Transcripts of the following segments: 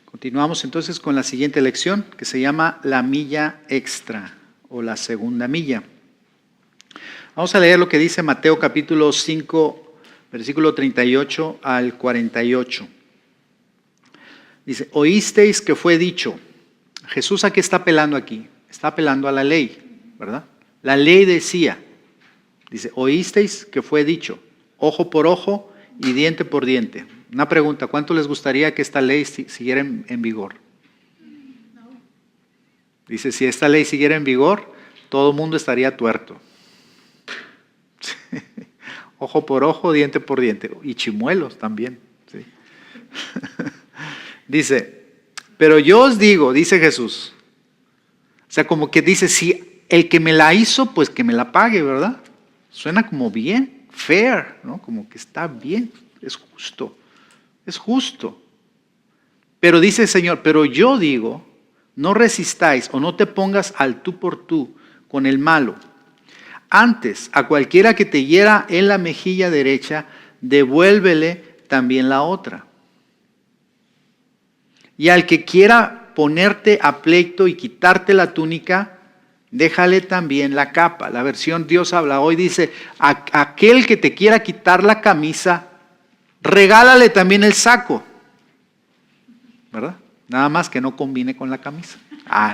Continuamos entonces con la siguiente lección, que se llama la milla extra o la segunda milla. Vamos a leer lo que dice Mateo capítulo 5, versículo 38 al 48. Dice, oísteis que fue dicho. Jesús, ¿a qué está apelando aquí? Está apelando a la ley, ¿verdad? La ley decía, dice, oísteis que fue dicho, ojo por ojo y diente por diente. Una pregunta, ¿cuánto les gustaría que esta ley siguiera en vigor? Dice, si esta ley siguiera en vigor, todo el mundo estaría tuerto. Ojo por ojo, diente por diente. Y chimuelos también. ¿Sí? Dice, pero yo os digo, dice Jesús. O sea, como que dice, si el que me la hizo, pues que me la pague, ¿verdad? Suena como bien, fair, ¿no? Como que está bien, es justo. Es justo. Pero dice el Señor, pero yo digo, no resistáis o no te pongas al tú por tú con el malo. Antes, a cualquiera que te hiera en la mejilla derecha, devuélvele también la otra. Y al que quiera ponerte a pleito y quitarte la túnica, déjale también la capa. La versión Dios habla hoy dice, a aquel que te quiera quitar la camisa, regálale también el saco. ¿Verdad? Nada más que no combine con la camisa.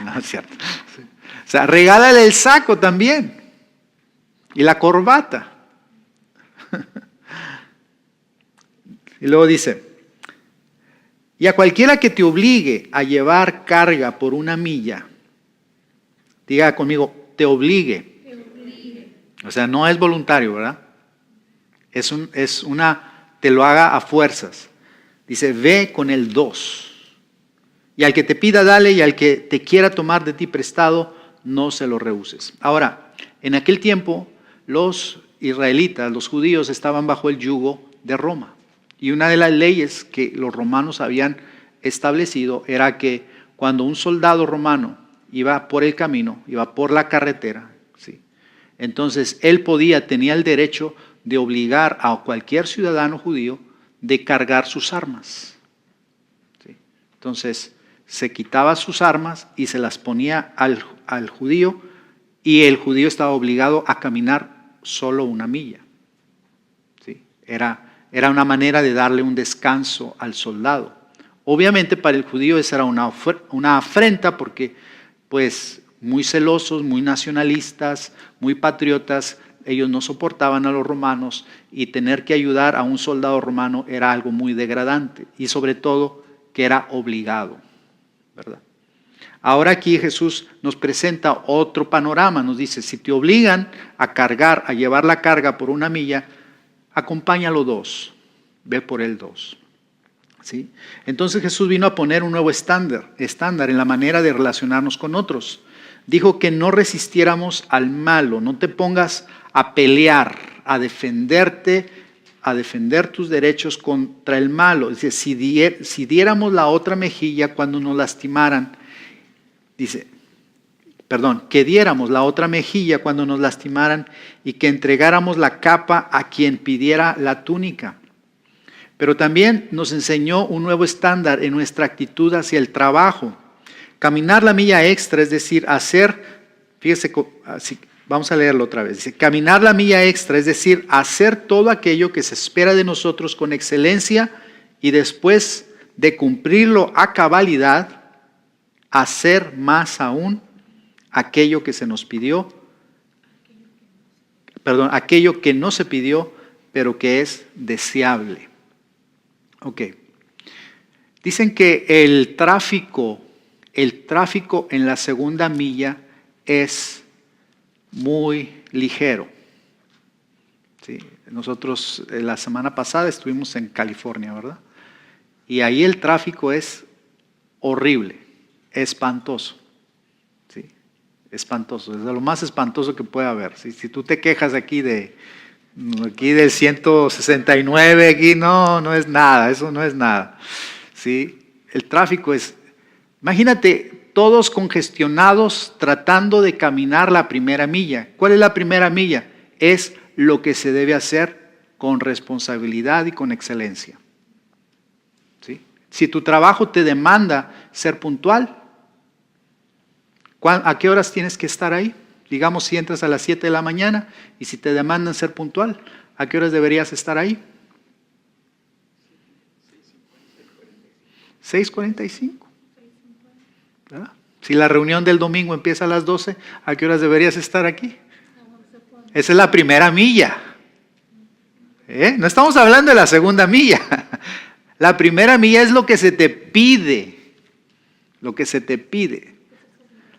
No es cierto. O sea, regálale el saco también. Y la corbata. Y luego dice, y a cualquiera que te obligue a llevar carga por una milla, diga conmigo, te obligue. O sea, no es voluntario, ¿verdad? Te lo haga a fuerzas. Dice, ve con el 2. Y al que te pida, dale, y al que te quiera tomar de ti prestado, no se lo rehuses. Ahora, en aquel tiempo, los israelitas, los judíos, estaban bajo el yugo de Roma. Y una de las leyes que los romanos habían establecido era que cuando un soldado romano iba por el camino, iba por la carretera, ¿sí? Entonces él tenía el derecho de obligar a cualquier ciudadano judío de cargar sus armas. ¿Sí? Entonces se quitaba sus armas y se las ponía al judío, y el judío estaba obligado a caminar solo una milla. ¿Sí? Era una manera de darle un descanso al soldado. Obviamente para el judío esa era una afrenta porque pues muy celosos, muy nacionalistas, muy patriotas, ellos no soportaban a los romanos, y tener que ayudar a un soldado romano era algo muy degradante, y sobre todo que era obligado, ¿verdad? Ahora aquí Jesús nos presenta otro panorama, nos dice, si te obligan a llevar la carga por una milla, acompáñalo 2, ve por el 2. ¿Sí? Entonces Jesús vino a poner un nuevo estándar en la manera de relacionarnos con otros. Dijo que no resistiéramos al malo, no te pongas a pelear, a defenderte, a defender tus derechos contra el malo. Dice, si diéramos la otra mejilla cuando nos lastimaran, que diéramos la otra mejilla cuando nos lastimaran, y que entregáramos la capa a quien pidiera la túnica. Pero también nos enseñó un nuevo estándar en nuestra actitud hacia el trabajo. Caminar la milla extra, es decir, vamos a leerlo otra vez. Dice, caminar la milla extra, es decir, hacer todo aquello que se espera de nosotros con excelencia, y después de cumplirlo a cabalidad, hacer más aún aquello que se nos pidió, aquello que no se pidió, pero que es deseable. Ok. Dicen que el tráfico en la segunda milla es muy ligero. ¿Sí? Nosotros la semana pasada estuvimos en California, ¿verdad? Y ahí el tráfico es horrible, espantoso. ¿Sí? Espantoso, es de lo más espantoso que puede haber. ¿Sí? Si tú te quejas aquí del 169, aquí no es nada, eso no es nada. ¿Sí? El tráfico imagínate, todos congestionados tratando de caminar la primera milla. ¿Cuál es la primera milla? Es lo que se debe hacer con responsabilidad y con excelencia. ¿Sí? Si tu trabajo te demanda ser puntual, ¿a qué horas tienes que estar ahí? Digamos, si entras a las 7 de la mañana y si te demandan ser puntual, ¿a qué horas deberías estar ahí? 6:45. ¿Verdad? Si la reunión del domingo empieza a las 12, ¿a qué horas deberías estar aquí? Esa es la primera milla. No estamos hablando de la segunda milla. La primera milla es lo que se te pide. Lo que se te pide.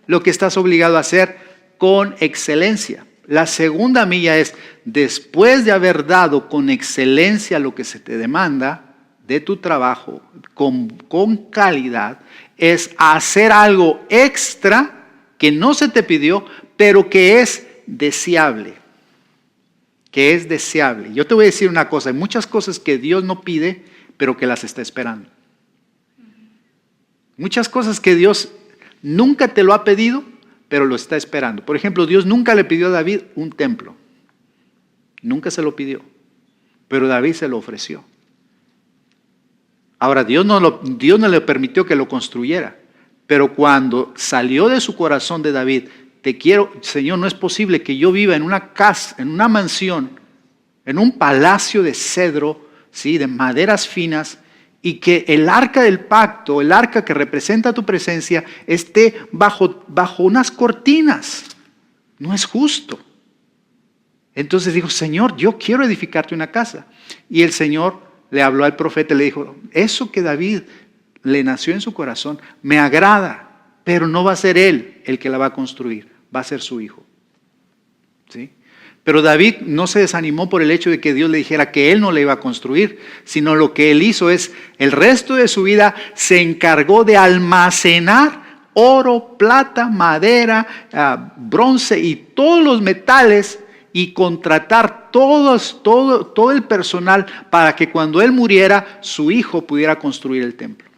Lo que estás obligado a hacer con excelencia. La segunda milla es, después de haber dado con excelencia lo que se te demanda de tu trabajo, con calidad, es hacer algo extra que no se te pidió, pero que es deseable. Que es deseable. Yo te voy a decir una cosa, hay muchas cosas que Dios no pide, pero que las está esperando. Muchas cosas que Dios nunca te lo ha pedido, pero lo está esperando. Por ejemplo, Dios nunca le pidió a David un templo. Nunca se lo pidió, pero David se lo ofreció. Ahora, Dios no le permitió que lo construyera, pero cuando salió de su corazón de David, te quiero, Señor, no es posible que yo viva en una casa, en una mansión, en un palacio de cedro, ¿sí?, de maderas finas, y que el arca del pacto, el arca que representa tu presencia, esté bajo unas cortinas. No es justo. Entonces dijo, Señor, yo quiero edificarte una casa. Y el Señor le habló al profeta y le dijo, eso que David le nació en su corazón, me agrada, pero no va a ser él el que la va a construir, va a ser su hijo. ¿Sí? Pero David no se desanimó por el hecho de que Dios le dijera que él no le iba a construir, sino lo que él hizo es, el resto de su vida se encargó de almacenar oro, plata, madera, bronce y todos los metales y contratar todo el personal para que cuando él muriera, su hijo pudiera construir el templo.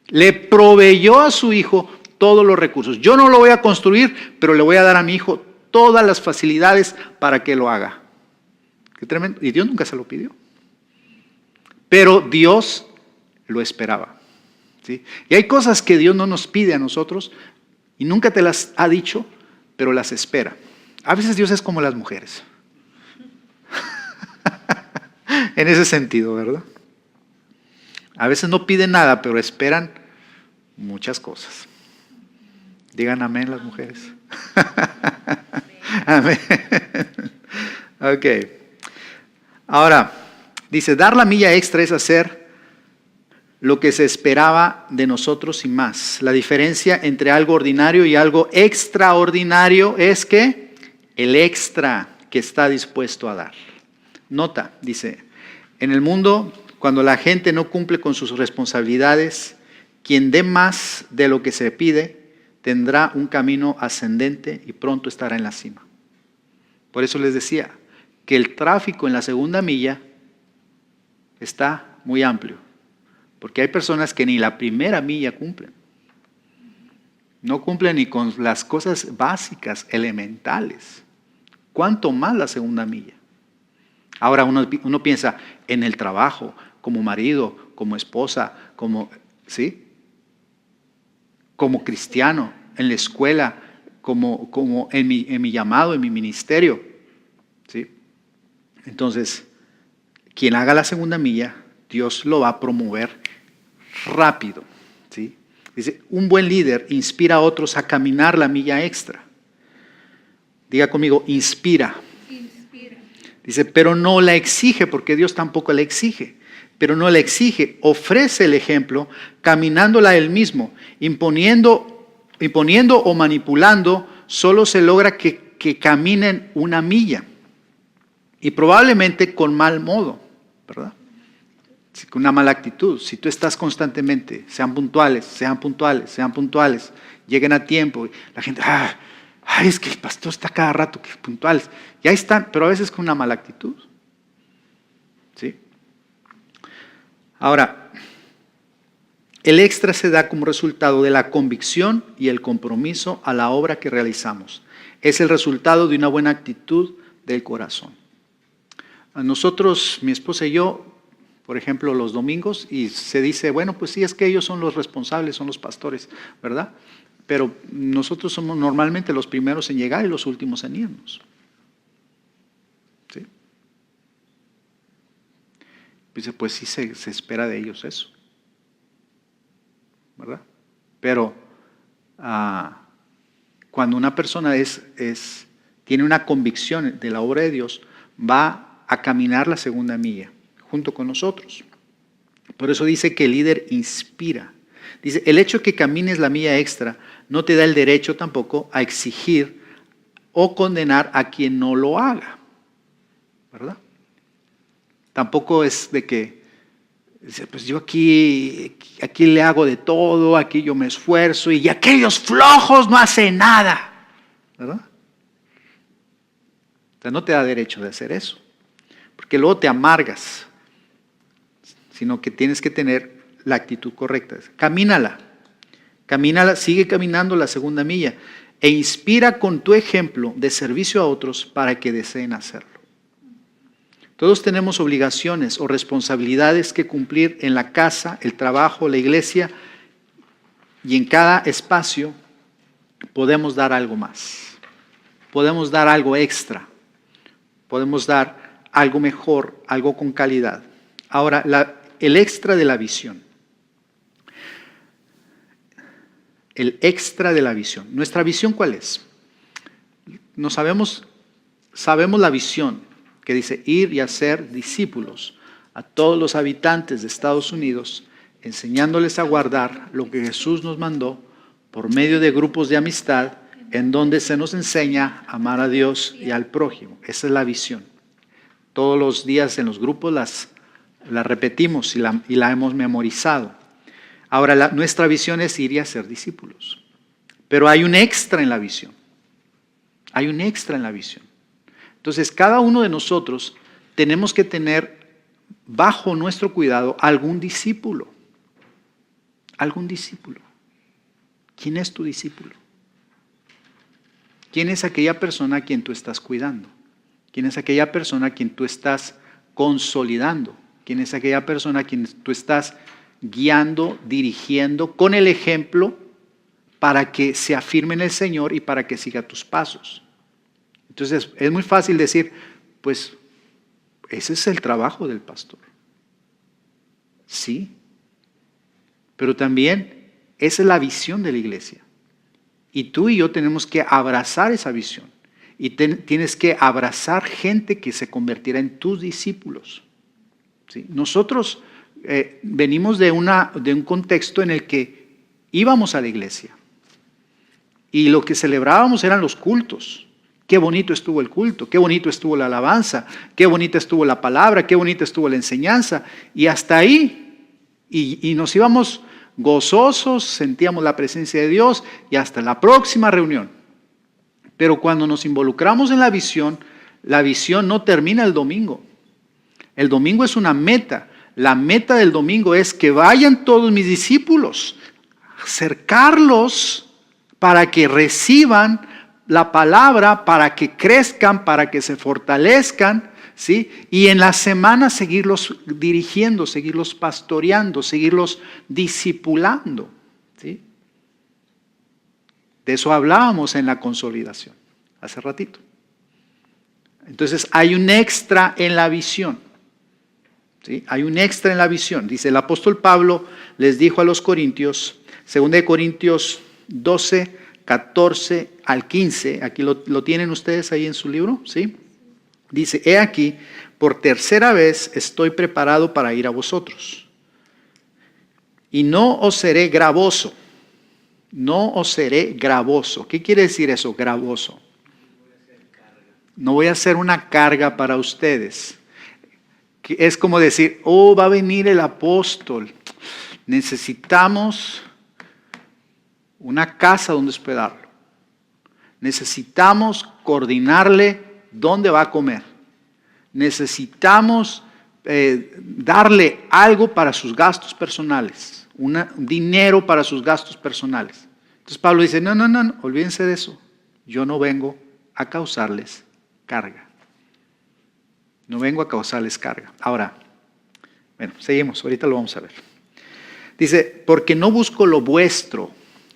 Le proveyó a su hijo todos los recursos. Yo no lo voy a construir, pero le voy a dar a mi hijo todas las facilidades para que lo haga. Qué tremendo. Y Dios nunca se lo pidió. Pero Dios lo esperaba. ¿Sí? Y hay cosas que Dios no nos pide a nosotros y nunca te las ha dicho, pero las espera. A veces Dios es como las mujeres. En ese sentido, ¿verdad? A veces no piden nada, pero esperan muchas cosas. Digan amén las mujeres. Amén. Ok. Ahora, dice, dar la milla extra es hacer lo que se esperaba de nosotros y más. La diferencia entre algo ordinario y algo extraordinario es que el extra que está dispuesto a dar. Nota, dice, en el mundo, cuando la gente no cumple con sus responsabilidades, quien dé más de lo que se pide, tendrá un camino ascendente y pronto estará en la cima. Por eso les decía que el tráfico en la segunda milla está muy amplio, porque hay personas que ni la primera milla cumplen. No cumplen ni con las cosas básicas, elementales. ¿Cuánto más la segunda milla? Ahora uno piensa en el trabajo, como marido, como esposa, ¿sí?, como cristiano, en la escuela, como en mi llamado, en mi ministerio. ¿Sí? Entonces, quien haga la segunda milla, Dios lo va a promover rápido. ¿Sí? Dice, un buen líder inspira a otros a caminar la milla extra. Diga conmigo, inspira. Dice, pero no la exige, porque Dios tampoco la exige. Pero no la exige, ofrece el ejemplo, caminándola él mismo, imponiendo o manipulando, solo se logra que caminen una milla. Y probablemente con mal modo, ¿verdad? Con una mala actitud. Si tú estás constantemente, sean puntuales, lleguen a tiempo. La gente, es que el pastor está cada rato, que puntuales. Ya están, pero a veces con una mala actitud. ¿Sí? Ahora, el extra se da como resultado de la convicción y el compromiso a la obra que realizamos. Es el resultado de una buena actitud del corazón. A nosotros, mi esposa y yo, por ejemplo, los domingos y se dice, bueno, pues sí, es que ellos son los responsables, son los pastores, ¿verdad? Pero nosotros somos normalmente los primeros en llegar y los últimos en irnos. ¿Sí? Dice, pues sí se espera de ellos eso, ¿verdad? Pero cuando una persona tiene una convicción de la obra de Dios, va a caminar la segunda milla junto con nosotros. Por eso dice que el líder inspira. Dice, el hecho de que camines la milla extra no te da el derecho tampoco a exigir o condenar a quien no lo haga, ¿verdad? Tampoco es de que, pues yo aquí le hago de todo, aquí yo me esfuerzo y aquellos flojos no hacen nada, ¿verdad? O sea, no te da derecho de hacer eso, porque luego te amargas, sino que tienes que tener la actitud correcta. Camínala, sigue caminando la segunda milla e inspira con tu ejemplo de servicio a otros para que deseen hacerlo. Todos tenemos obligaciones o responsabilidades que cumplir en la casa, el trabajo, la iglesia, y en cada espacio podemos dar algo más. Podemos dar algo extra. Podemos dar algo mejor, algo con calidad. Ahora, el extra de la visión. El extra de la visión. ¿Nuestra visión cuál es? No sabemos la visión que dice ir y hacer discípulos a todos los habitantes de Estados Unidos, enseñándoles a guardar lo que Jesús nos mandó por medio de grupos de amistad en donde se nos enseña a amar a Dios y al prójimo. Esa es la visión. Todos los días en los grupos la repetimos y la hemos memorizado. Ahora, nuestra visión es ir y hacer discípulos. Pero hay un extra en la visión. Hay un extra en la visión. Entonces, cada uno de nosotros tenemos que tener bajo nuestro cuidado algún discípulo. Algún discípulo. ¿Quién es tu discípulo? ¿Quién es aquella persona a quien tú estás cuidando? ¿Quién es aquella persona a quien tú estás consolidando? ¿Quién es aquella persona a quien tú estás guiando, dirigiendo con el ejemplo para que se afirme en el Señor y para que siga tus pasos? Entonces es muy fácil decir, pues ese es el trabajo del pastor. Sí, pero también esa es la visión de la iglesia. Y tú y yo tenemos que abrazar esa visión. Y tienes que abrazar gente que se convertirá en tus discípulos. ¿Sí? Nosotros venimos de un contexto en el que íbamos a la iglesia. Y lo que celebrábamos eran los cultos. Qué bonito estuvo el culto, qué bonito estuvo la alabanza, qué bonita estuvo la palabra, qué bonita estuvo la enseñanza. Y hasta ahí, y nos íbamos gozosos, sentíamos la presencia de Dios y hasta la próxima reunión. Pero cuando nos involucramos en la visión no termina el domingo. El domingo es una meta. La meta del domingo es que vayan todos mis discípulos, acercarlos para que reciban la palabra, para que crezcan, para que se fortalezcan, ¿sí? Y en la semana seguirlos dirigiendo, seguirlos pastoreando, seguirlos discipulando, ¿sí? De eso hablábamos en la consolidación, hace ratito. Entonces hay un extra en la visión, ¿sí? Hay un extra en la visión. Dice el apóstol Pablo, les dijo a los corintios, 2 Corintios 12, 14 al 15, aquí lo tienen ustedes ahí en su libro, ¿sí? Dice, he aquí, por tercera vez estoy preparado para ir a vosotros. Y no os seré gravoso. No os seré gravoso. ¿Qué quiere decir eso, gravoso? No voy a ser una carga para ustedes. Es como decir, va a venir el apóstol. Necesitamos una casa donde hospedarlo. Necesitamos coordinarle dónde va a comer. Necesitamos darle algo para sus gastos personales, dinero para sus gastos personales. Entonces Pablo dice, no, olvídense de eso. Yo no vengo a causarles carga. No vengo a causarles carga. Ahora, Bueno, seguimos, ahorita lo vamos a ver. Dice, porque no busco lo vuestro.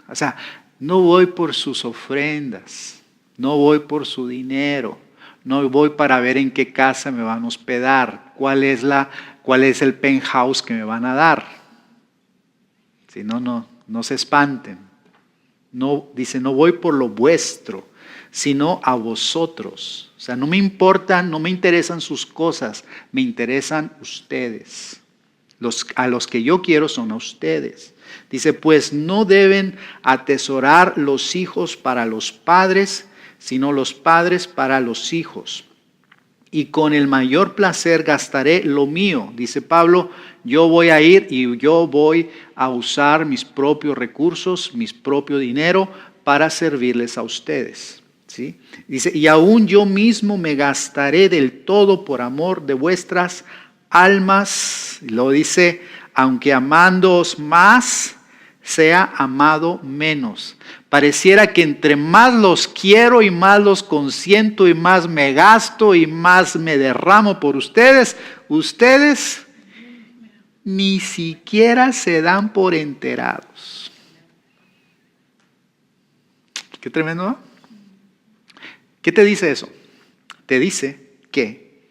O sea, no voy por sus ofrendas, no voy por su dinero, no voy para ver en qué casa me van a hospedar, cuál es el penthouse que me van a dar. Si no se espanten. No, dice, no voy por lo vuestro, sino a vosotros. O sea, no me importan, no me interesan sus cosas, me interesan ustedes. A los que yo quiero son a ustedes. Dice, pues no deben atesorar los hijos para los padres, sino los padres para los hijos. Y con el mayor placer gastaré lo mío. Dice Pablo, yo voy a ir y yo voy a usar mis propios recursos, mi propio dinero para servirles a ustedes. ¿Sí? Dice, y aún yo mismo me gastaré del todo por amor de vuestras almas. Lo dice, aunque amándoos más, sea amado menos. Pareciera que entre más los quiero y más los consiento y más me gasto y más me derramo por ustedes, ustedes ni siquiera se dan por enterados. Qué tremendo, ¿no? ¿Qué te dice eso? Te dice que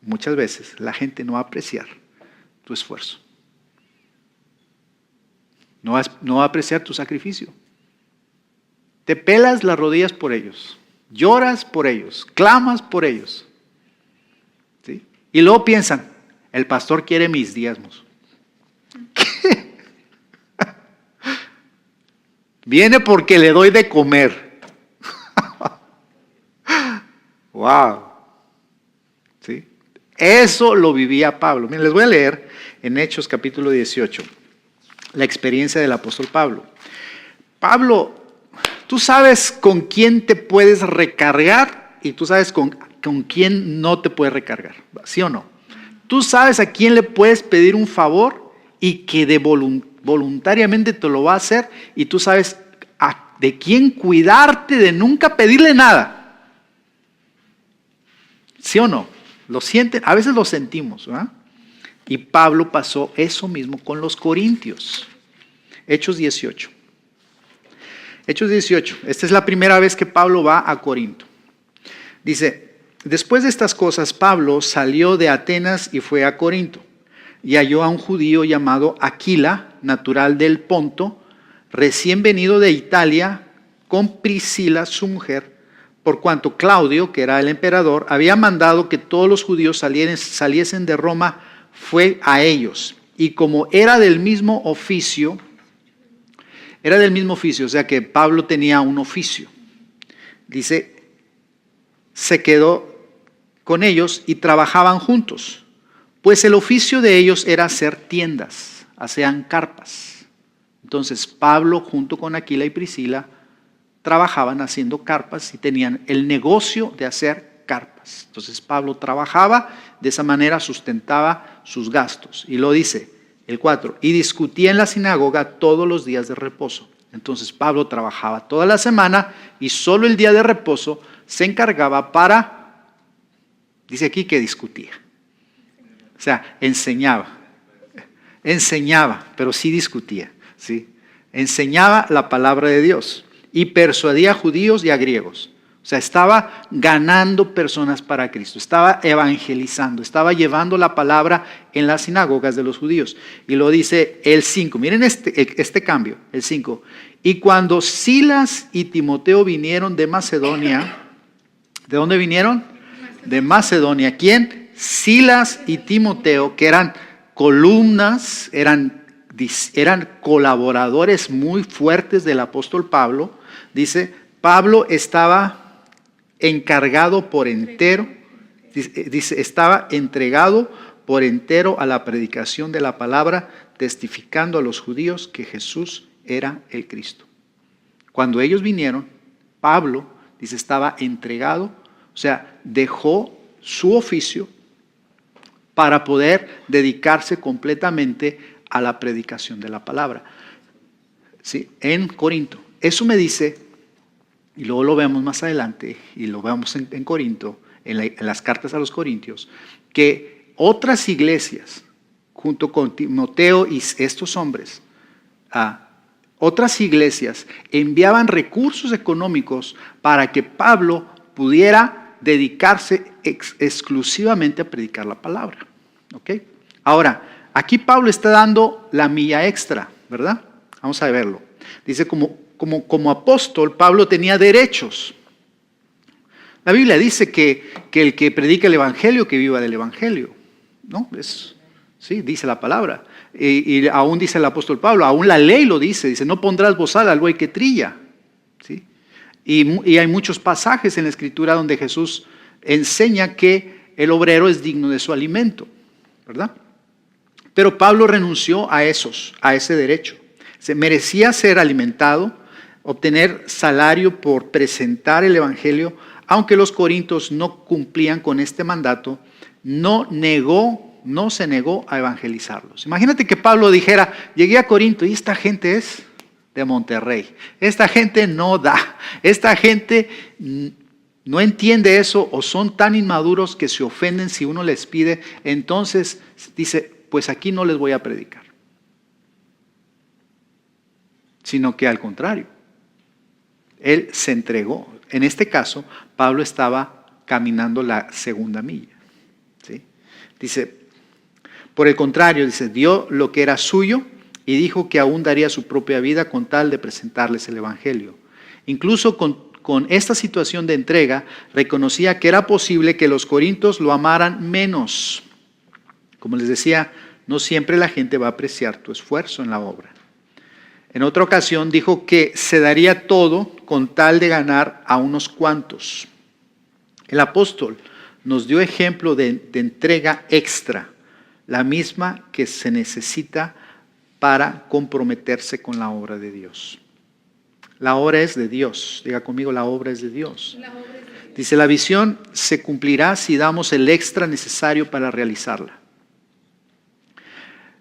muchas veces la gente no va a apreciar tu esfuerzo. No va a apreciar tu sacrificio. Te pelas las rodillas por ellos, lloras por ellos, clamas por ellos. ¿Sí? Y luego piensan, el pastor quiere mis diezmos. ¿Qué? Viene porque le doy de comer. Wow. ¿Sí? Eso lo vivía Pablo. Miren, les voy a leer en Hechos capítulo 18 la experiencia del apóstol Pablo. Pablo, tú sabes con quién te puedes recargar y tú sabes con quién no te puedes recargar, ¿sí o no? Tú sabes a quién le puedes pedir un favor y que voluntariamente te lo va a hacer, y tú sabes de quién cuidarte de nunca pedirle nada. ¿Sí o no? Lo sienten, a veces lo sentimos, ¿verdad? Y Pablo pasó eso mismo con los corintios. Hechos 18. Hechos 18. Esta es la primera vez que Pablo va a Corinto. Dice, después de estas cosas, Pablo salió de Atenas y fue a Corinto. Y halló a un judío llamado Aquila, natural del Ponto, recién venido de Italia, con Priscila, su mujer, por cuanto Claudio, que era el emperador, había mandado que todos los judíos saliesen de Roma, fue a ellos. Y como era del mismo oficio, o sea que Pablo tenía un oficio. Dice, se quedó con ellos y trabajaban juntos, pues el oficio de ellos era hacer tiendas, hacían carpas. Entonces Pablo junto con Aquila y Priscila trabajaban haciendo carpas y tenían el negocio de hacer carpas. Entonces Pablo trabajaba, de esa manera sustentaba sus gastos. Y lo dice el 4, y discutía en la sinagoga todos los días de reposo. Entonces Pablo trabajaba toda la semana y solo el día de reposo se encargaba para, dice aquí que discutía. O sea, enseñaba, pero sí discutía, ¿sí? Enseñaba la palabra de Dios y persuadía a judíos y a griegos. O sea, estaba ganando personas para Cristo, estaba evangelizando, estaba llevando la palabra en las sinagogas de los judíos. Y lo dice el 5, miren este cambio, el 5. Y cuando Silas y Timoteo vinieron de Macedonia, ¿de dónde vinieron? De Macedonia. ¿Quién? Silas y Timoteo, que eran columnas, eran colaboradores muy fuertes del apóstol Pablo. Dice, Pablo estaba encargado por entero, dice, estaba entregado por entero a la predicación de la palabra, testificando a los judíos que Jesús era el Cristo. Cuando ellos vinieron, Pablo, dice, estaba entregado, o sea, dejó su oficio para poder dedicarse completamente a la predicación de la palabra. ¿Sí? En Corinto. Eso me dice, y luego lo vemos más adelante, y lo vemos en Corinto, en las cartas a los Corintios, que otras iglesias junto con Timoteo y estos hombres, a otras iglesias enviaban recursos económicos para que Pablo pudiera dedicarse exclusivamente a predicar la palabra. ¿Okay? Ahora, aquí Pablo está dando la milla extra, ¿verdad? Vamos a verlo. Dice, como apóstol, Pablo tenía derechos. La Biblia dice que el que predica el evangelio, que viva del evangelio, ¿no? Sí, dice la palabra. Y aún dice el apóstol Pablo, aún la ley lo dice, no pondrás bozal al buey que trilla. ¿Sí? Y hay muchos pasajes en la Escritura donde Jesús enseña que el obrero es digno de su alimento, ¿verdad? Pero Pablo renunció a ese derecho. Se merecía ser alimentado, obtener salario por presentar el evangelio, aunque los corintios no cumplían con este mandato, no se negó a evangelizarlos. Imagínate que Pablo dijera, llegué a Corinto y esta gente es de Monterrey, esta gente no da, esta gente no entiende eso o son tan inmaduros que se ofenden si uno les pide, entonces dice, pues aquí no les voy a predicar. Sino que al contrario, él se entregó. En este caso, Pablo estaba caminando la segunda milla. ¿Sí? Dice, por el contrario, dice, dio lo que era suyo y dijo que aún daría su propia vida con tal de presentarles el evangelio. Incluso con esta situación de entrega, reconocía que era posible que los corintios lo amaran menos. Como les decía, no siempre la gente va a apreciar tu esfuerzo en la obra. En otra ocasión dijo que se daría todo con tal de ganar a unos cuantos. El apóstol nos dio ejemplo de entrega extra, la misma que se necesita para comprometerse con la obra de Dios. La obra es de Dios. Diga conmigo, la obra es de Dios. Dice, la visión se cumplirá si damos el extra necesario para realizarla.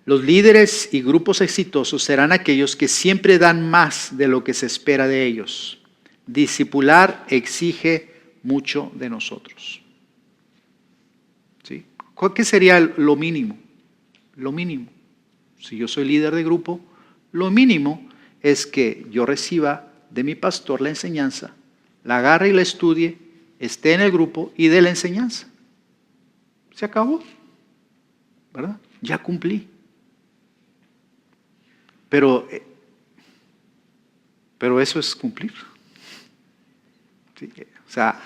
Los líderes y grupos exitosos serán aquellos que siempre dan más de lo que se espera de ellos. Discipular exige mucho de nosotros. ¿Sí? ¿Qué sería lo mínimo? Lo mínimo. Si yo soy líder de grupo, lo mínimo es que yo reciba de mi pastor la enseñanza, la agarre y la estudie, esté en el grupo y dé la enseñanza. Se acabó, ¿verdad? Ya cumplí. Pero eso es cumplir. ¿Sí? O sea,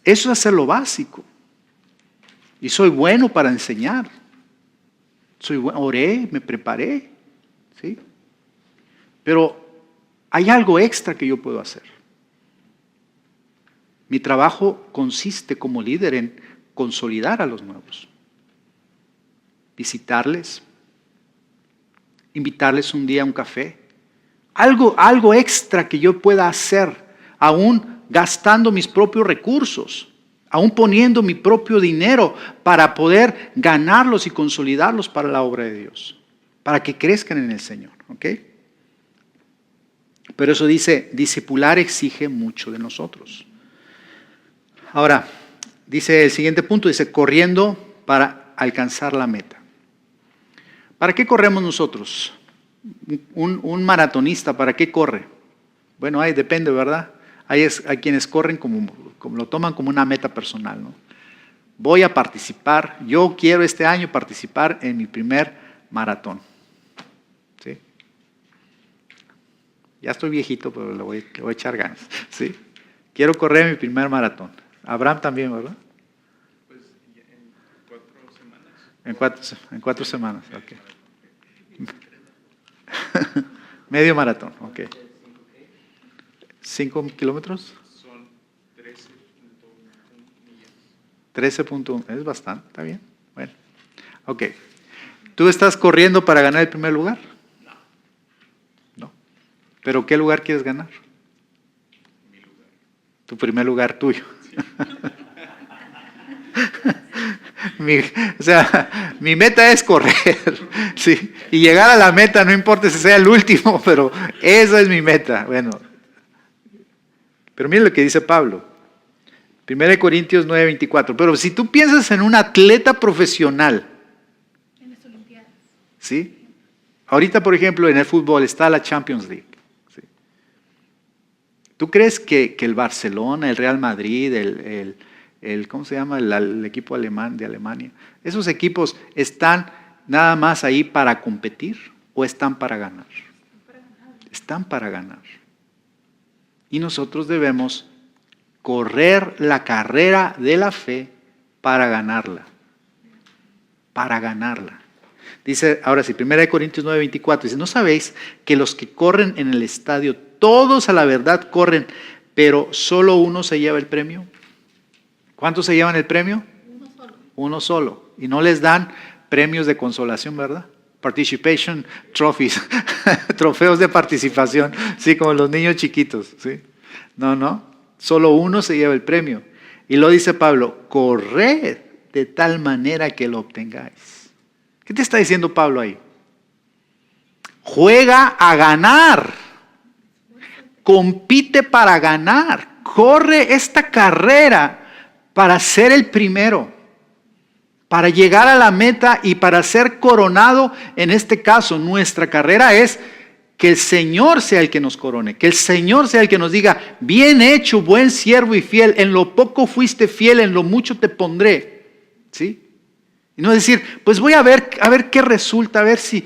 eso es hacer lo básico. Y soy bueno para enseñar. Oré, me preparé. ¿Sí? Pero hay algo extra que yo puedo hacer. Mi trabajo consiste como líder en consolidar a los nuevos. Visitarles. Invitarles un día a un café. Algo extra que yo pueda hacer, aún gastando mis propios recursos, aún poniendo mi propio dinero para poder ganarlos y consolidarlos para la obra de Dios, para que crezcan en el Señor. ¿Ok? Pero eso dice, discipular exige mucho de nosotros. Ahora, dice el siguiente punto, dice, corriendo para alcanzar la meta. ¿Para qué corremos nosotros? Un maratonista, ¿para qué corre? Bueno, depende, ¿verdad? Hay quienes corren como lo toman como una meta personal, ¿no? Voy a participar, yo quiero este año participar en mi primer maratón. ¿Sí? Ya estoy viejito, pero le voy a echar ganas. ¿Sí? Quiero correr mi primer maratón. Abraham también, ¿verdad? Pues en 4 semanas. En 4 semanas, ok. Medio maratón, ok. 5 kilómetros. Son 13.1 millas. 13.1, es bastante, está bien. Bueno, ok. ¿Tú estás corriendo para ganar el primer lugar? No. ¿Pero qué lugar quieres ganar? Mi lugar. Tu primer lugar tuyo. Mi meta es correr, ¿sí? Y llegar a la meta, no importa si sea el último, pero esa es mi meta. Bueno, pero mira lo que dice Pablo, 1 Corintios 9:24. Pero si tú piensas en un atleta profesional, ¿sí? Ahorita, por ejemplo, en el fútbol está la Champions League. ¿Sí? ¿Tú crees que el Barcelona, el Real Madrid, ¿cómo se llama? El equipo alemán de Alemania, esos equipos están nada más ahí para competir o están para ganar? Están para ganar. Y nosotros debemos correr la carrera de la fe para ganarla. Para ganarla. Dice, ahora sí, 1 Corintios 9:24, dice, ¿no sabéis que los que corren en el estadio, todos a la verdad corren, pero solo uno se lleva el premio? ¿Cuántos se llevan el premio? Uno solo. Uno solo. Y no les dan premios de consolación, ¿verdad? Participation trophies, trofeos de participación, sí, como los niños chiquitos, ¿sí? No, solo uno se lleva el premio. Y lo dice Pablo, corred de tal manera que lo obtengáis. ¿Qué te está diciendo Pablo ahí? Juega a ganar, compite para ganar, corre esta carrera para ser el primero, para llegar a la meta y para ser coronado. En este caso, nuestra carrera es que el Señor sea el que nos corone, que el Señor sea el que nos diga, bien hecho, buen siervo y fiel, en lo poco fuiste fiel, en lo mucho te pondré. ¿Sí? Y no decir, pues voy a ver qué resulta, a ver si...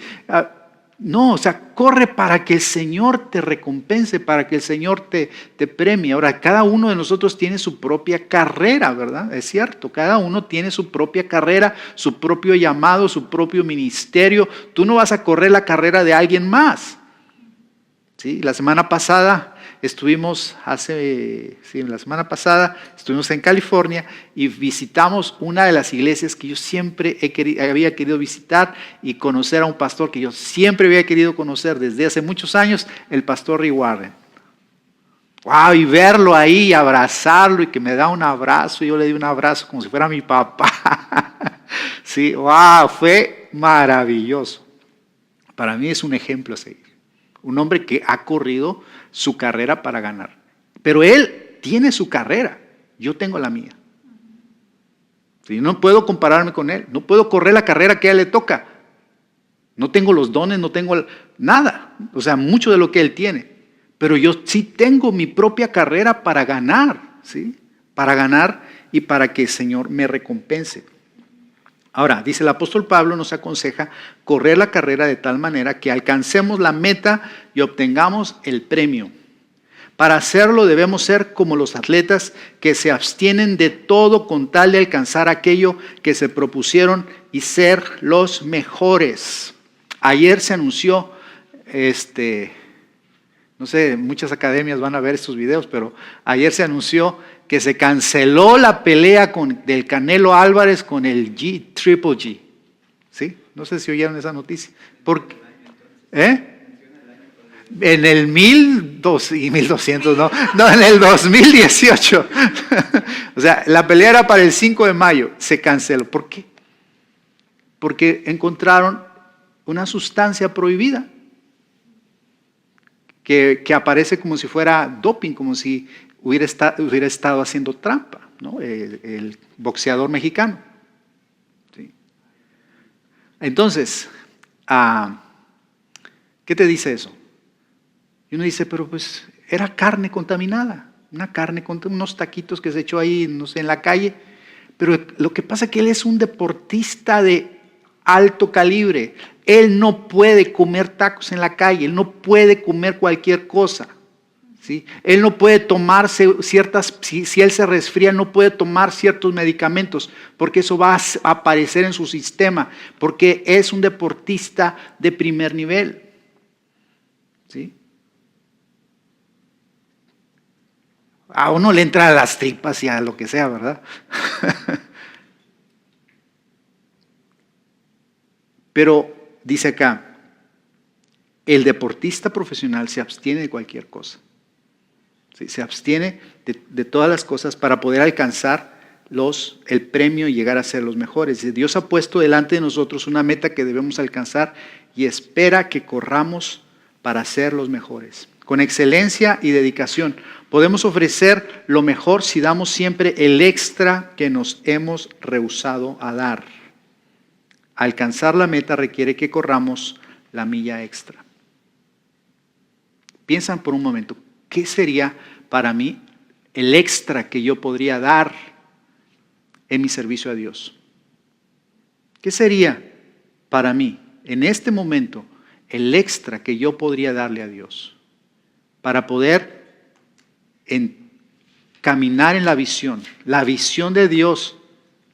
No, o sea, corre para que el Señor te recompense, para que el Señor te premie. Ahora, cada uno de nosotros tiene su propia carrera, ¿verdad? Es cierto, cada uno tiene su propia carrera, su propio llamado, su propio ministerio. Tú no vas a correr la carrera de alguien más. ¿Sí? La semana pasada estuvimos en California y visitamos una de las iglesias que yo siempre había querido visitar y conocer a un pastor que yo siempre había querido conocer desde hace muchos años, el pastor Rick Warren. Wow, y verlo ahí, abrazarlo y que me da un abrazo, y yo le di un abrazo como si fuera mi papá. Sí, wow, fue maravilloso. Para mí es un ejemplo a seguir. Un hombre que ha corrido su carrera para ganar. Pero él tiene su carrera, yo tengo la mía. ¿Sí? No puedo compararme con él, no puedo correr la carrera que a él le toca. No tengo los dones, no tengo nada, o sea, mucho de lo que él tiene. Pero yo sí tengo mi propia carrera para ganar, ¿sí? Para ganar y para que el Señor me recompense. Ahora, dice el apóstol Pablo, nos aconseja correr la carrera de tal manera que alcancemos la meta y obtengamos el premio. Para hacerlo debemos ser como los atletas que se abstienen de todo con tal de alcanzar aquello que se propusieron y ser los mejores. Ayer se anunció, no sé, muchas academias van a ver estos videos, pero ayer se anunció que se canceló la pelea del Canelo Álvarez con el Triple G. ¿Sí? No sé si oyeron esa noticia. En el 1200, no, en el 2018. O sea, la pelea era para el 5 de mayo, se canceló. ¿Por qué? Porque encontraron una sustancia prohibida que aparece como si fuera doping, como si hubiera estado haciendo trampa, ¿no? El boxeador mexicano. ¿Sí? Entonces, ¿qué te dice eso? Y uno dice, pero pues era carne contaminada, unos taquitos que se echó ahí, no sé, en la calle. Pero lo que pasa es que él es un deportista de alto calibre. Él no puede comer tacos en la calle, él no puede comer cualquier cosa. ¿Sí? Él no puede tomarse si él se resfría, no puede tomar ciertos medicamentos, porque eso va a aparecer en su sistema, porque es un deportista de primer nivel. ¿Sí? A uno le entra a las tripas y a lo que sea, ¿verdad? Pero dice acá, el deportista profesional se abstiene de cualquier cosa. ¿Sí? Se abstiene de todas las cosas para poder alcanzar el premio y llegar a ser los mejores. Dios ha puesto delante de nosotros una meta que debemos alcanzar y espera que corramos para ser los mejores. Con excelencia y dedicación podemos ofrecer lo mejor si damos siempre el extra que nos hemos rehusado a dar. alcanzar la meta requiere que corramos la milla extra. Piensan por un momento, ¿qué sería para mí el extra que yo podría dar en mi servicio a Dios? ¿Qué sería para mí en este momento el extra que yo podría darle a Dios para poder caminar en la visión de Dios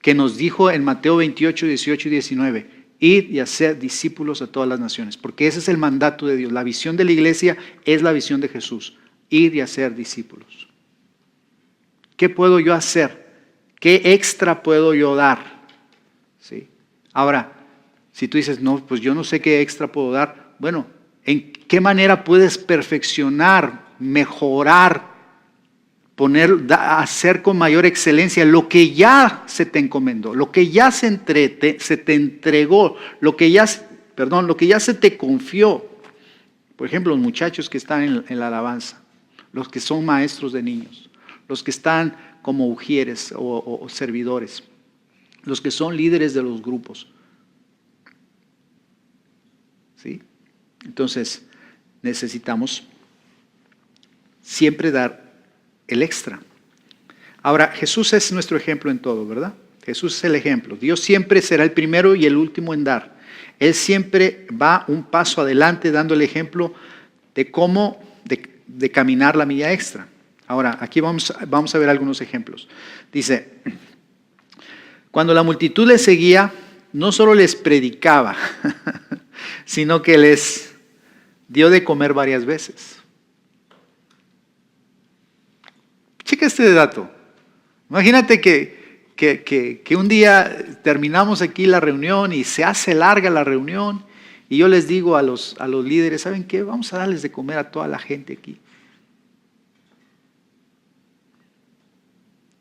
que nos dijo en Mateo 28, 18 y 19, id y hacer discípulos a todas las naciones, porque ese es el mandato de Dios. La visión de la iglesia es la visión de Jesús, id y hacer discípulos. ¿Qué puedo yo hacer? ¿Qué extra puedo yo dar? ¿Sí? Ahora, si tú dices, no, pues yo no sé qué extra puedo dar, bueno, ¿en qué manera puedes perfeccionar, mejorar, hacer con mayor excelencia lo que ya se te encomendó, lo que ya se te entregó, lo que ya se te confió? Por ejemplo, los muchachos que están en la alabanza, los que son maestros de niños, los que están como ujieres o servidores, los que son líderes de los grupos. ¿Sí? Entonces, necesitamos siempre dar el extra. Ahora, Jesús es nuestro ejemplo en todo, ¿verdad? Jesús es el ejemplo. Dios siempre será el primero y el último en dar. Él siempre va un paso adelante dando el ejemplo de cómo de caminar la milla extra. Ahora, aquí vamos a ver algunos ejemplos. Dice, cuando la multitud les seguía, no solo les predicaba, sino que les dio de comer varias veces. Checa este dato. Imagínate que un día terminamos aquí la reunión y se hace larga la reunión y yo les digo a los líderes, ¿saben qué? Vamos a darles de comer a toda la gente aquí.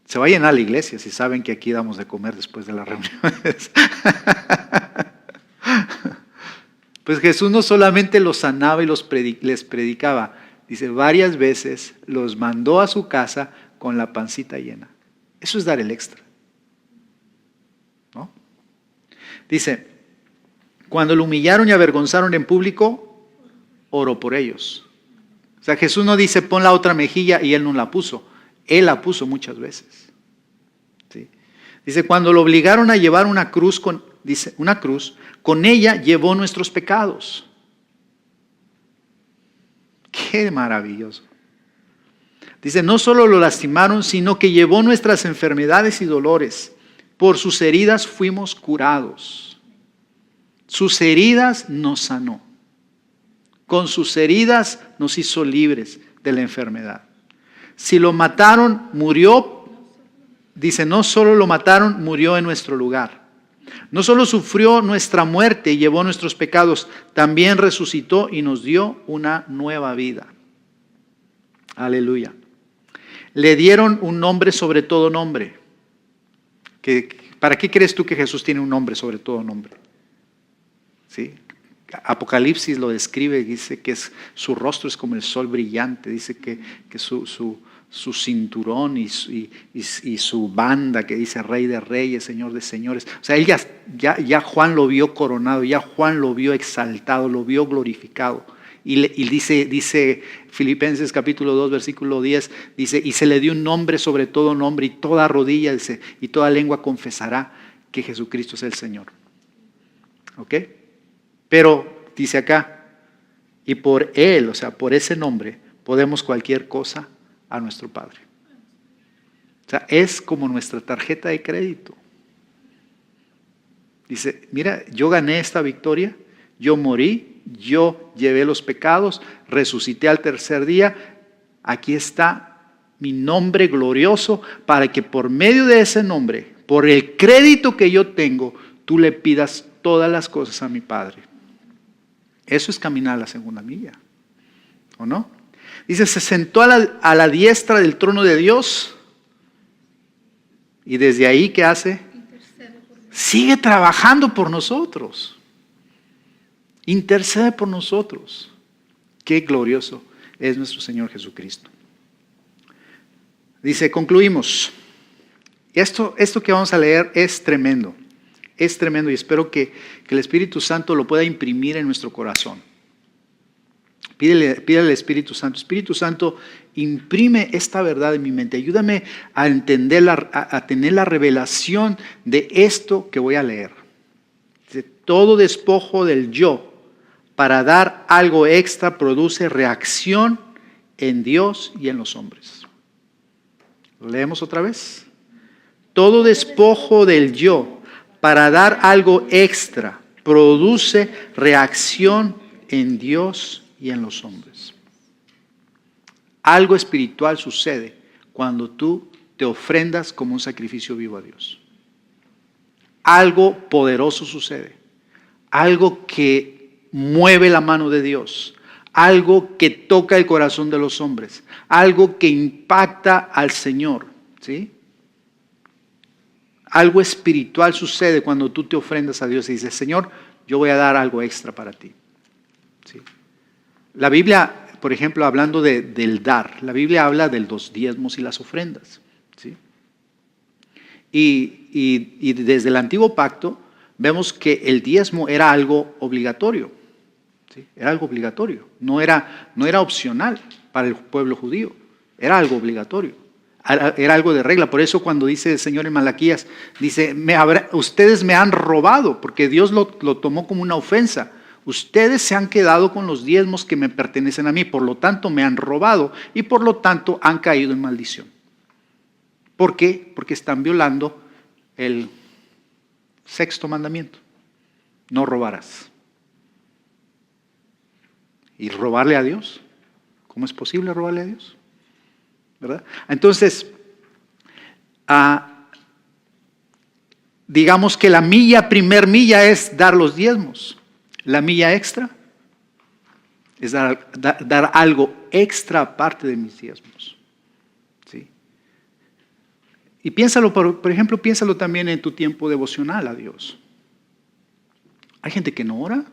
Se va a llenar la iglesia si saben que aquí damos de comer después de las reuniones. Pues Jesús no solamente los sanaba y les predicaba, dice, varias veces los mandó a su casa con la pancita llena. Eso es dar el extra, ¿no? Dice, cuando lo humillaron y avergonzaron en público, oró por ellos. O sea, Jesús no dice, pon la otra mejilla y él no la puso. Él la puso muchas veces. ¿Sí? Dice, cuando lo obligaron a llevar una cruz, con ella llevó nuestros pecados. Qué maravilloso. Dice, no solo lo lastimaron, sino que llevó nuestras enfermedades y dolores. Por sus heridas fuimos curados. Sus heridas nos sanó. Con sus heridas nos hizo libres de la enfermedad. Si lo mataron, murió. Dice, no solo lo mataron, murió en nuestro lugar. No solo sufrió nuestra muerte y llevó nuestros pecados, también resucitó y nos dio una nueva vida. Aleluya. Le dieron un nombre sobre todo nombre. ¿Para qué crees tú que Jesús tiene un nombre sobre todo nombre? ¿Sí? Apocalipsis lo describe, dice que su rostro es como el sol brillante, dice que su cinturón y su banda que dice Rey de Reyes, Señor de Señores. O sea, él ya Juan lo vio coronado, ya Juan lo vio exaltado, lo vio glorificado. Y dice Filipenses capítulo 2, versículo 10, dice, y se le dio un nombre sobre todo nombre, y toda rodilla, dice, y toda lengua confesará que Jesucristo es el Señor. ¿Ok? Pero, dice acá, y por Él, o sea, por ese nombre, podemos cualquier cosa a nuestro Padre. O sea, es como nuestra tarjeta de crédito. Dice, mira, yo gané esta victoria, yo morí, yo llevé los pecados, resucité al tercer día, aquí está mi nombre glorioso para que por medio de ese nombre, por el crédito que yo tengo, tú le pidas todas las cosas a mi Padre. Eso es caminar la segunda milla, ¿o no? Dice, se sentó a la diestra del trono de Dios y desde ahí, ¿qué hace? Sigue trabajando por nosotros. Intercede por nosotros. Qué glorioso es nuestro Señor Jesucristo. Dice, concluimos. Esto que vamos a leer es tremendo. es tremendo y espero que el Espíritu Santo lo pueda imprimir en nuestro corazón. Pídele al Espíritu Santo, imprime esta verdad en mi mente, ayúdame a entenderla, a tener la revelación de esto que voy a leer. Dice, todo despojo del yo para dar algo extra produce reacción en Dios y en los hombres. ¿Lo leemos otra vez? Todo despojo del yo para dar algo extra produce reacción en Dios y en los hombres. Algo espiritual sucede cuando tú te ofrendas como un sacrificio vivo a Dios. Algo poderoso sucede. Algo que mueve la mano de Dios. Algo que toca el corazón de los hombres. Algo que impacta al Señor. ¿Sí? Algo espiritual sucede cuando tú te ofrendas a Dios y dices, Señor, yo voy a dar algo extra para ti. ¿Sí? La Biblia, por ejemplo, hablando del dar, la Biblia habla de los diezmos y las ofrendas. ¿Sí? Y desde el Antiguo Pacto vemos que el diezmo era algo obligatorio. ¿Sí? Era algo obligatorio, no era opcional para el pueblo judío, era algo obligatorio, era algo de regla. Por eso cuando dice el Señor en Malaquías, dice, ustedes me han robado, porque Dios lo tomó como una ofensa. Ustedes se han quedado con los diezmos que me pertenecen a mí, por lo tanto me han robado y por lo tanto han caído en maldición. ¿Por qué? Porque están violando el sexto mandamiento. No robarás. ¿Y robarle a Dios? ¿Cómo es posible robarle a Dios? ¿Verdad? Entonces, digamos que la primer milla es dar los diezmos. La milla extra es dar algo extra aparte de mis diezmos. ¿Sí? Y piénsalo, por ejemplo, piénsalo también en tu tiempo devocional a Dios. Hay gente que no ora,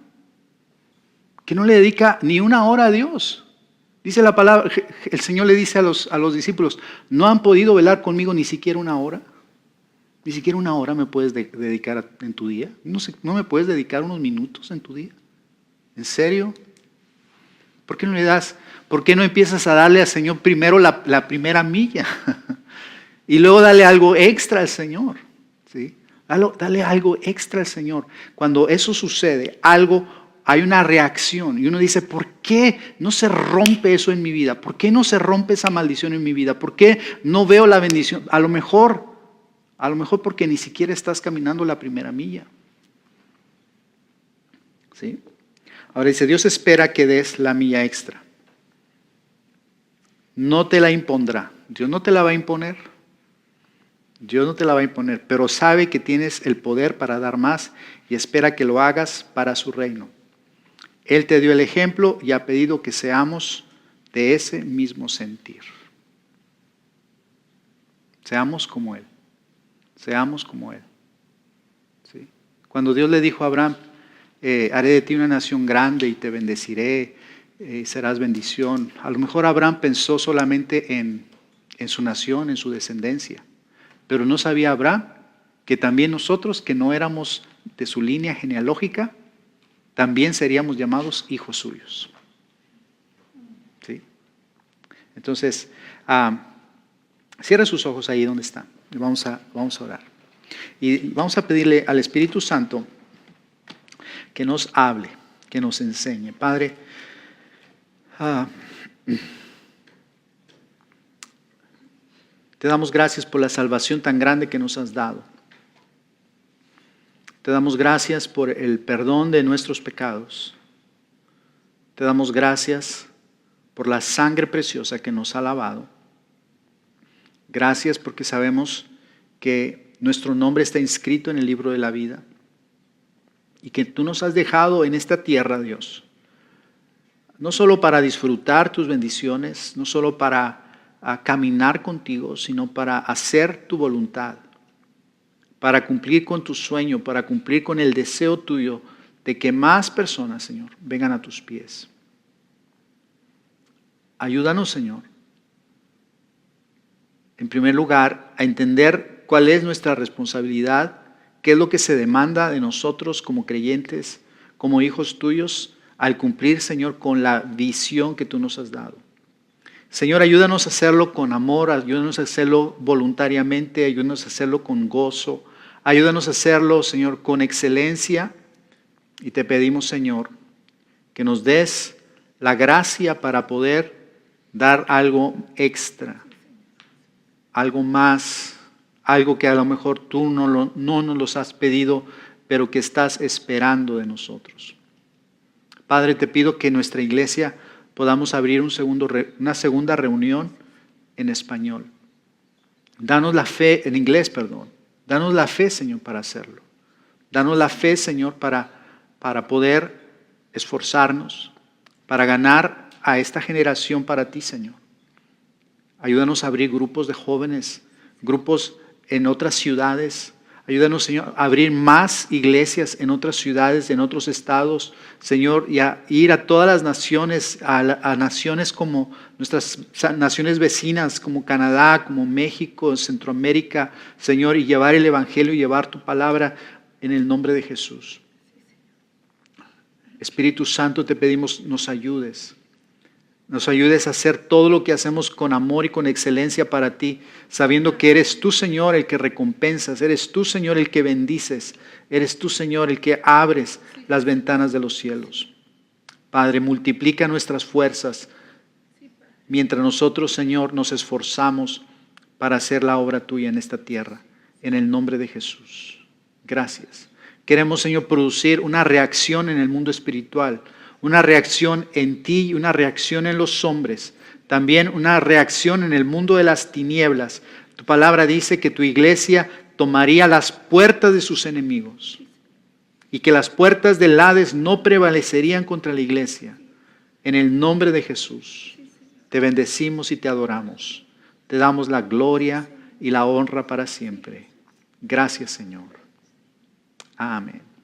que no le dedica ni una hora a Dios. Dice la palabra, el Señor le dice a los discípulos, no han podido velar conmigo ni siquiera una hora. Ni siquiera una hora me puedes dedicar en tu día. No me puedes dedicar unos minutos en tu día. ¿En serio? ¿Por qué no le das? ¿Por qué no empiezas a darle al Señor primero la primera milla? Y luego dale algo extra al Señor. ¿Sí? Dale algo extra al Señor. Cuando eso sucede, hay una reacción. Y uno dice, ¿por qué no se rompe eso en mi vida? ¿Por qué no se rompe esa maldición en mi vida? ¿Por qué no veo la bendición? A lo mejor porque ni siquiera estás caminando la primera milla. ¿Sí? Ahora dice, Dios espera que des la milla extra. No te la impondrá. Dios no te la va a imponer. Dios no te la va a imponer, pero sabe que tienes el poder para dar más y espera que lo hagas para su reino. Él te dio el ejemplo y ha pedido que seamos de ese mismo sentir. Seamos como Él. Seamos como Él. ¿Sí? Cuando Dios le dijo a Abraham, haré de ti una nación grande y te bendeciré, serás bendición. A lo mejor Abraham pensó solamente en su nación, en su descendencia. Pero no sabía Abraham que también nosotros, que no éramos de su línea genealógica, también seríamos llamados hijos suyos. ¿Sí? Entonces, cierre sus ojos ahí donde están. Vamos a orar. Y vamos a pedirle al Espíritu Santo que nos hable, que nos enseñe. Padre, te damos gracias por la salvación tan grande que nos has dado. Te damos gracias por el perdón de nuestros pecados. Te damos gracias por la sangre preciosa que nos ha lavado. Gracias porque sabemos que nuestro nombre está inscrito en el libro de la vida y que tú nos has dejado en esta tierra, Dios, no solo para disfrutar tus bendiciones, no solo para caminar contigo, sino para hacer tu voluntad, para cumplir con tu sueño, para cumplir con el deseo tuyo de que más personas, Señor, vengan a tus pies. Ayúdanos, Señor, en primer lugar, a entender cuál es nuestra responsabilidad qué es lo que se demanda de nosotros como creyentes, como hijos tuyos, al cumplir, Señor, con la visión que tú nos has dado. Señor, ayúdanos a hacerlo con amor, ayúdanos a hacerlo voluntariamente, ayúdanos a hacerlo con gozo, ayúdanos a hacerlo, Señor, con excelencia. Y te pedimos, Señor, que nos des la gracia para poder dar algo extra, algo más, algo que a lo mejor tú no nos los has pedido, pero que estás esperando de nosotros. Padre, te pido que en nuestra iglesia podamos abrir una segunda reunión en español. Danos la fe, en inglés, perdón. Danos la fe, Señor, para hacerlo. Danos la fe, Señor, para poder esforzarnos, para ganar a esta generación para ti, Señor. Ayúdanos a abrir grupos de jóvenes, grupos en otras ciudades. Ayúdanos, Señor, a abrir más iglesias en otras ciudades, en otros estados, Señor, y a ir a todas las naciones, a naciones como nuestras naciones vecinas, como Canadá, como México, Centroamérica, Señor, y llevar el evangelio y llevar tu palabra en el nombre de Jesús. Espíritu Santo, te pedimos nos ayudes. Nos ayudes a hacer todo lo que hacemos con amor y con excelencia para ti, sabiendo que eres tú, Señor, el que recompensas, eres tú, Señor, el que bendices, eres tú, Señor, el que abres las ventanas de los cielos. Padre, multiplica nuestras fuerzas mientras nosotros, Señor, nos esforzamos para hacer la obra tuya en esta tierra, en el nombre de Jesús. Gracias. Queremos, Señor, producir una reacción en el mundo espiritual, una reacción en ti y una reacción en los hombres. También una reacción en el mundo de las tinieblas. Tu palabra dice que tu iglesia tomaría las puertas de sus enemigos y que las puertas del Hades no prevalecerían contra la iglesia. En el nombre de Jesús, te bendecimos y te adoramos. Te damos la gloria y la honra para siempre. Gracias, Señor. Amén.